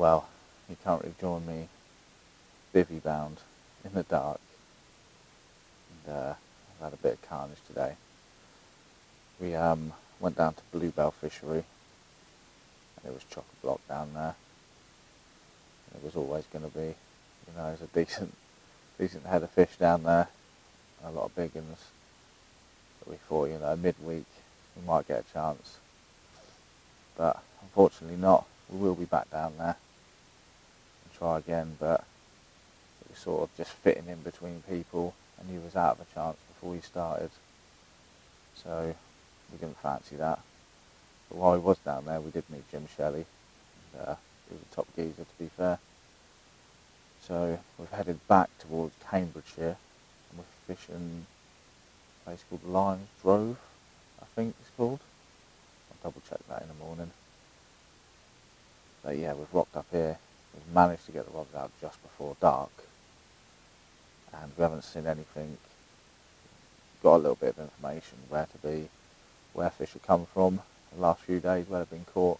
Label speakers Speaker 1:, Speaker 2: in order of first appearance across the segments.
Speaker 1: well, he can't really join me bivvy bound in the dark, and I've had a bit of carnage today. We went down to bluebell fishery, and it was chock-a-block down there. And it was always going to be, you know, there's a decent head of fish down there, and a lot of big ones. But we thought, you know, midweek we might get a chance, but unfortunately not. We will be back down there and try again, but it was sort of just fitting in between people, and he was out of a chance before we started, so we didn't fancy that. But while he was down there, we did meet Jim Shelley, and he was a top geezer, to be fair. So we've headed back towards Cambridgeshire, and we're fishing a place called Lyons, I think it's called. I'll double check that in the morning. But yeah, we've rocked up here. We've managed to get the rods out just before dark, and we haven't seen anything. Got a little bit of information where to be, where fish have come from the last few days, where they've been caught.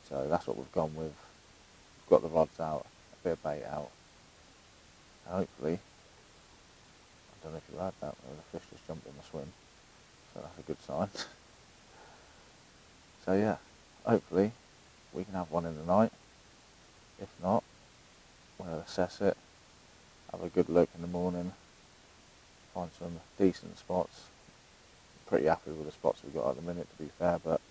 Speaker 1: So that's what we've gone with. We've got the rods out, a bit of bait out, and hopefully, I don't know if you heard that, but the fish just jumped in the swim, so that's a good sign. So yeah, hopefully we can have one in the night. If not, we'll assess it, have a good look in the morning, find some decent spots. I'm pretty happy with the spots we've got at the minute, to be fair, but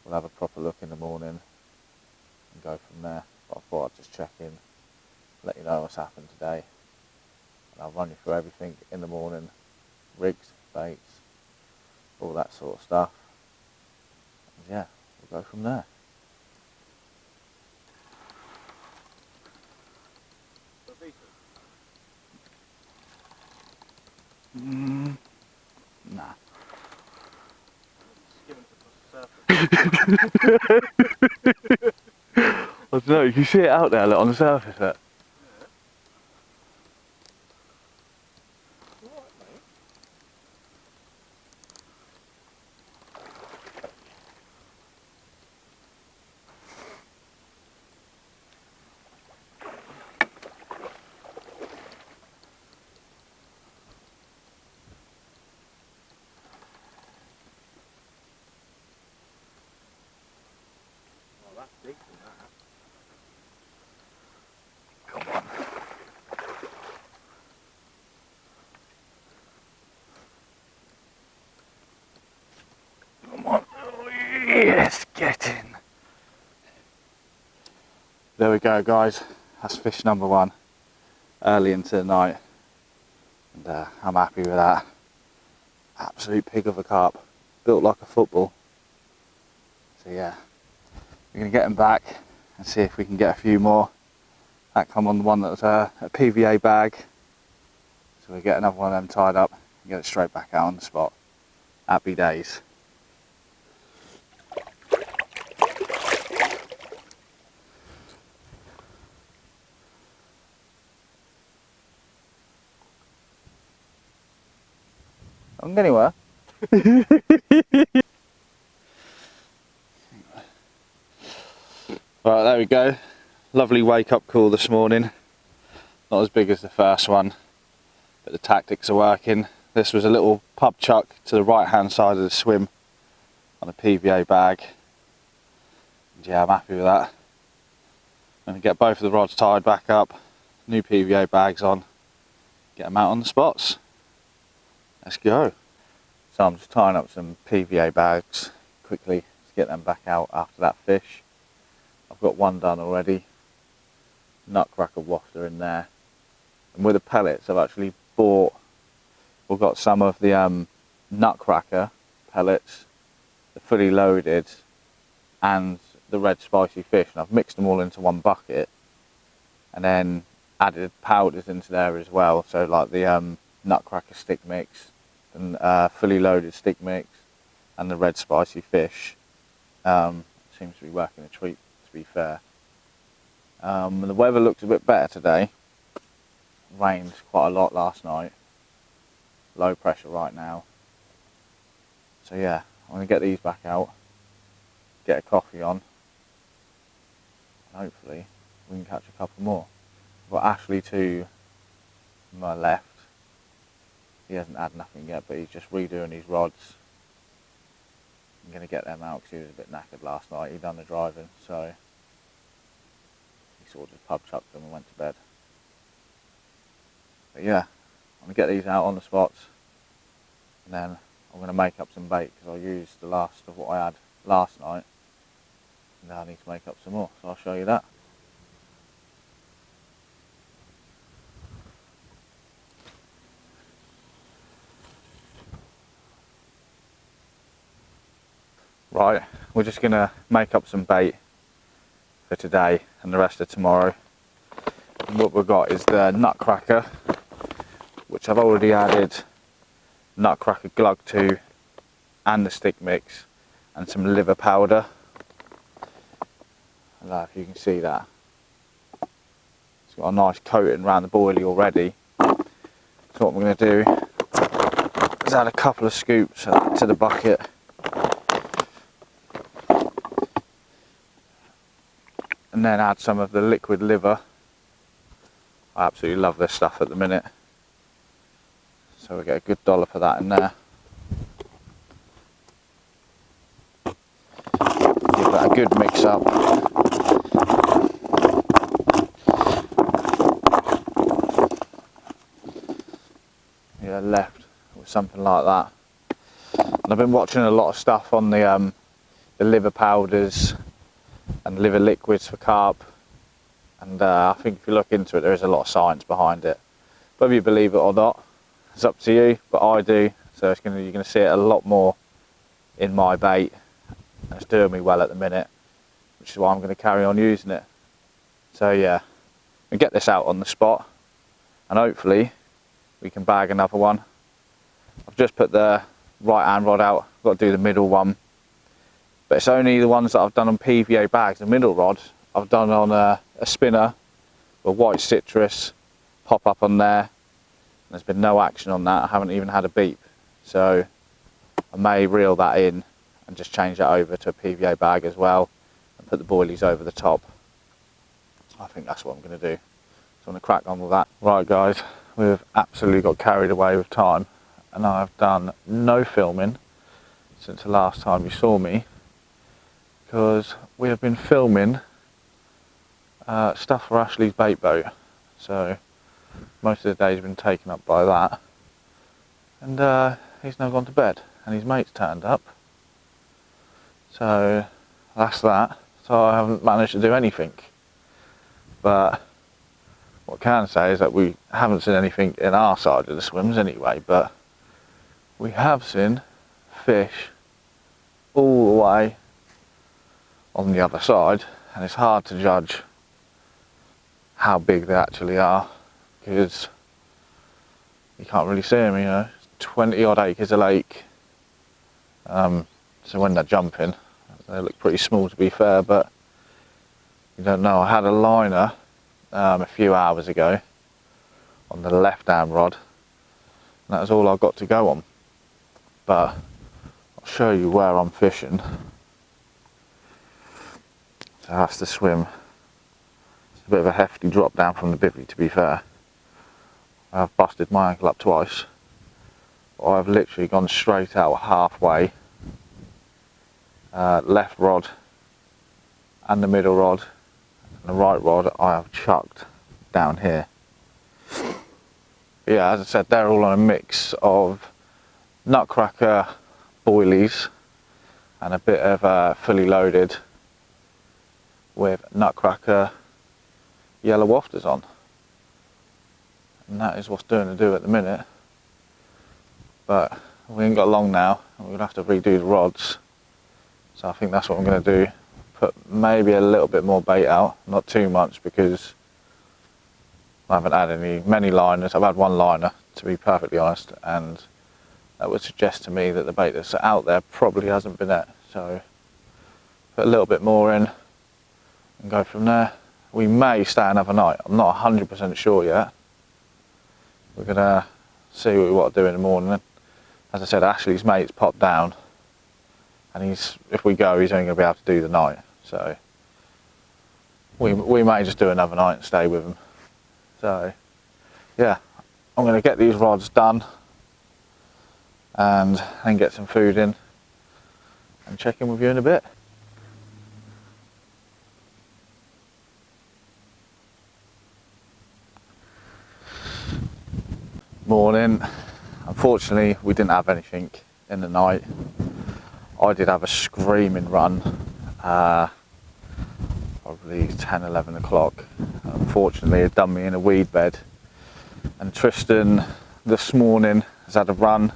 Speaker 1: we'll have a proper look in the morning and go from there. But I thought I'd just check in, let you know what's happened today, and I'll run you through everything in the morning, rigs, baits, all that sort of stuff, and yeah, we'll go from there. Nah. I don't know, you can see it out there, look, on the surface. Look. Come on. Come on. Oh, yes, get in. There we go, guys. That's fish number one, early into the night. And I'm happy with that. Absolute pig of a carp, built like a football. So yeah, we're going to get them back and see if we can get a few more. That come on the one that was a PVA bag. So we'll get another one of them tied up and get it straight back out on the spot. Happy days. I'm going anywhere. Right, there we go. Lovely wake up call this morning. Not as big as the first one, but the tactics are working. This was a little pub chuck to the right hand side of the swim on a PVA bag. And yeah, I'm happy with that. I'm going to get both of the rods tied back up, new PVA bags on, get them out on the spots. Let's go. So I'm just tying up some PVA bags quickly to get them back out after that fish. I've got one done already, nutcracker wafter in there. And with the pellets I've actually got some of the nutcracker pellets, the fully loaded, and the red spicy fish, and I've mixed them all into one bucket and then added powders into there as well, so like the nutcracker stick mix and fully loaded stick mix and the red spicy fish. Seems to be working a treat, to be fair. The weather looks a bit better today. Rained quite a lot last night, low pressure right now, so yeah, I'm going to get these back out, get a coffee on, and hopefully we can catch a couple more. I've got Ashley to my left. He hasn't had nothing yet, but he's just redoing his rods. I'm going to get them out because he was a bit knackered last night. He done the driving, so he sort of just pub chucked them and went to bed. But yeah, I'm going to get these out on the spots, and then I'm going to make up some bait because I used the last of what I had last night. Now I need to make up some more, so I'll show you that. Right, we're just going to make up some bait for today and the rest of tomorrow. And what we've got is the nutcracker, which I've already added nutcracker glug to, and the stick mix, and some liver powder. I don't know if you can see that. It's got a nice coating around the boilie already. So what I'm going to do is add a couple of scoops to the bucket. And then add some of the liquid liver. I absolutely love this stuff at the minute. So we get a good dollop of that in there. Give that a good mix up. Yeah, left with something like that. And I've been watching a lot of stuff on the liver powders and liver liquids for carp, and I think if you look into it, there is a lot of science behind it. Whether you believe it or not, it's up to you, but I do. So you're going to see it a lot more in my bait, and it's doing me well at the minute, which is why I'm going to carry on using it. So yeah, we get this out on the spot, and hopefully we can bag another one. I've just put the right hand rod out, I've got to do the middle one. But it's only the ones that I've done on PVA bags. The middle rod I've done on a spinner with white citrus, pop up on there. There's been no action on that. I haven't even had a beep. So I may reel that in and just change that over to a PVA bag as well and put the boilies over the top. I think that's what I'm going to do. So I'm going to crack on with that. Right guys, we've absolutely got carried away with time, and I've done no filming since the last time you saw me, because we have been filming stuff for Ashley's bait boat. So most of the day's been taken up by that, and he's now gone to bed and his mate's turned up, so that's that. So I haven't managed to do anything, but what I can say is that we haven't seen anything in our side of the swims anyway, but we have seen fish all the way on the other side, and it's hard to judge how big they actually are because you can't really see them, you know. 20 odd acres of lake, so when they're jumping they look pretty small, to be fair, but you don't know. I had a liner a few hours ago on the left hand rod, and that was all I got to go on, but I'll show you where I'm fishing. So that's the swim. It's a bit of a hefty drop down from the bivvy, to be fair. I've busted my ankle up twice. I've literally gone straight out halfway. Left rod and the middle rod and the right rod I have chucked down here. But yeah, as I said, they're all on a mix of nutcracker boilies and a bit of fully loaded with nutcracker yellow wafters on, and that is what's doing the do at the minute. But we ain't got long now, and we're gonna have to redo the rods, so I think that's what I'm going to do. Put maybe a little bit more bait out, not too much, because I haven't had many liners. I've had one liner, to be perfectly honest, and that would suggest to me that the bait that's out there probably hasn't been at. So put a little bit more in and go from there. We may stay another night. I'm not 100% sure yet. We're going to see what we want to do in the morning. As I said, Ashley's mate's popped down, and if we go, he's only going to be able to do the night. So we may just do another night and stay with them. So yeah, I'm going to get these rods done and then get some food in and check in with you in a bit. Morning. Unfortunately, we didn't have anything in the night. I did have a screaming run, probably 10, 11 o'clock. Unfortunately, it done me in a weed bed. And Tristan this morning has had a run,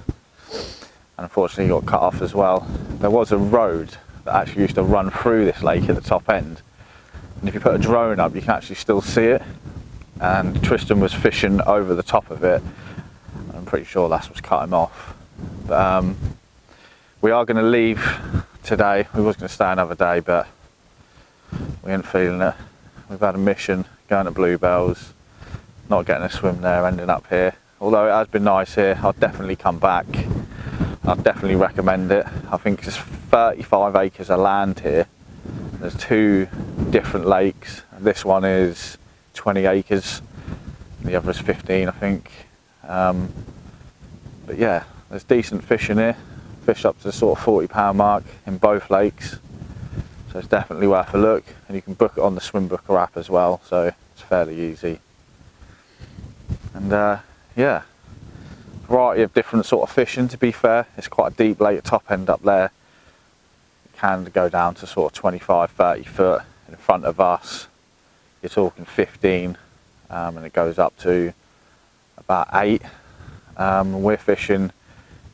Speaker 1: and unfortunately he got cut off as well. There was a road that actually used to run through this lake at the top end, and if you put a drone up you can actually still see it, and Tristan was fishing over the top of it. I'm pretty sure that's what's cut him off. But we are going to leave today. We was going to stay another day, but we ain't feeling it. We've had a mission going to Bluebells, not getting a swim there, ending up here. Although it has been nice here, I'll definitely come back. I'd definitely recommend it. I think there's 35 acres of land here. There's 2 different lakes. This one is 20 acres, the other is 15, I think. But yeah, there's decent fishing here. Fish up to the sort of £40 mark in both lakes. So it's definitely worth a look, and you can book it on the Swim Booker app as well, so it's fairly easy. And yeah, variety of different sort of fishing, to be fair. It's quite a deep lake at top end up there. It can go down to sort of 25, 30 foot. In front of us, you're talking 15, and it goes up to about 8. We're fishing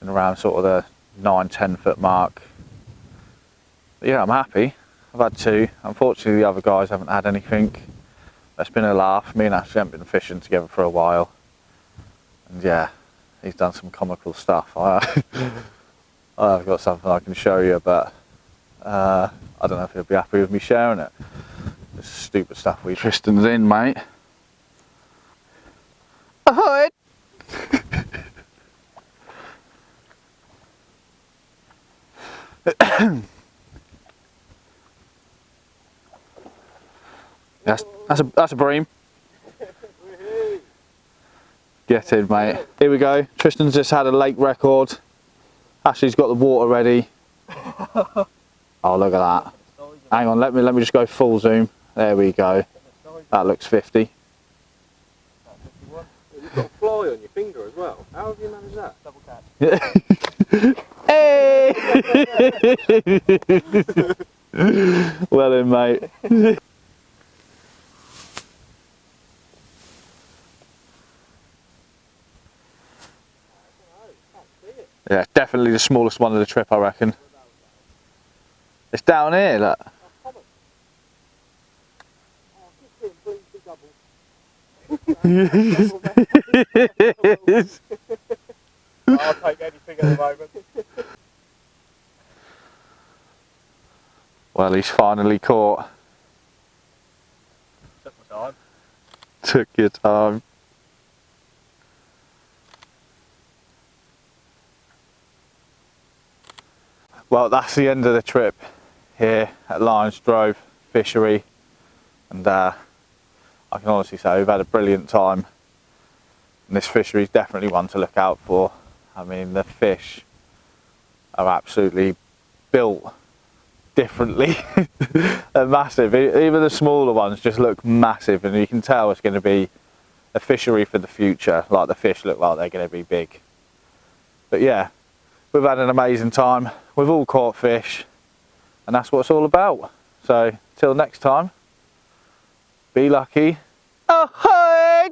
Speaker 1: in around sort of the 9, 10 foot mark. But yeah, I'm happy. I've had 2. Unfortunately, the other guys haven't had anything. It's been a laugh. Me and Ash haven't been fishing together for a while. And yeah, he's done some comical stuff. I've got something I can show you, but I don't know if he'll be happy with me sharing it. This stupid stuff we Tristan's in, mate. Ahoy! That's a bream. Get in, mate. Here we go. Tristan's just had a lake record. Ashley's got the water ready. Oh, look at that. Hang on, let me just go full zoom. There we go. That looks 50.
Speaker 2: You've got a fly on your finger as well. How have you managed that? Double catch.
Speaker 1: Hey! Well in, mate. Yeah, definitely the smallest one of the trip, I reckon. It's down here, look.
Speaker 2: I'll take anything at the moment.
Speaker 1: Well, he's finally caught.
Speaker 2: Took my time.
Speaker 1: Took your time. Well, that's the end of the trip here at Lyons Fishery, and I can honestly say we've had a brilliant time, and this fishery is definitely one to look out for. I mean, the fish are absolutely built differently. They're massive. Even the smaller ones just look massive, and you can tell it's going to be a fishery for the future. Like, the fish look like they're going to be big. But yeah, we've had an amazing time. We've all caught fish, and that's what it's all about. So till next time, be lucky. Ahoy!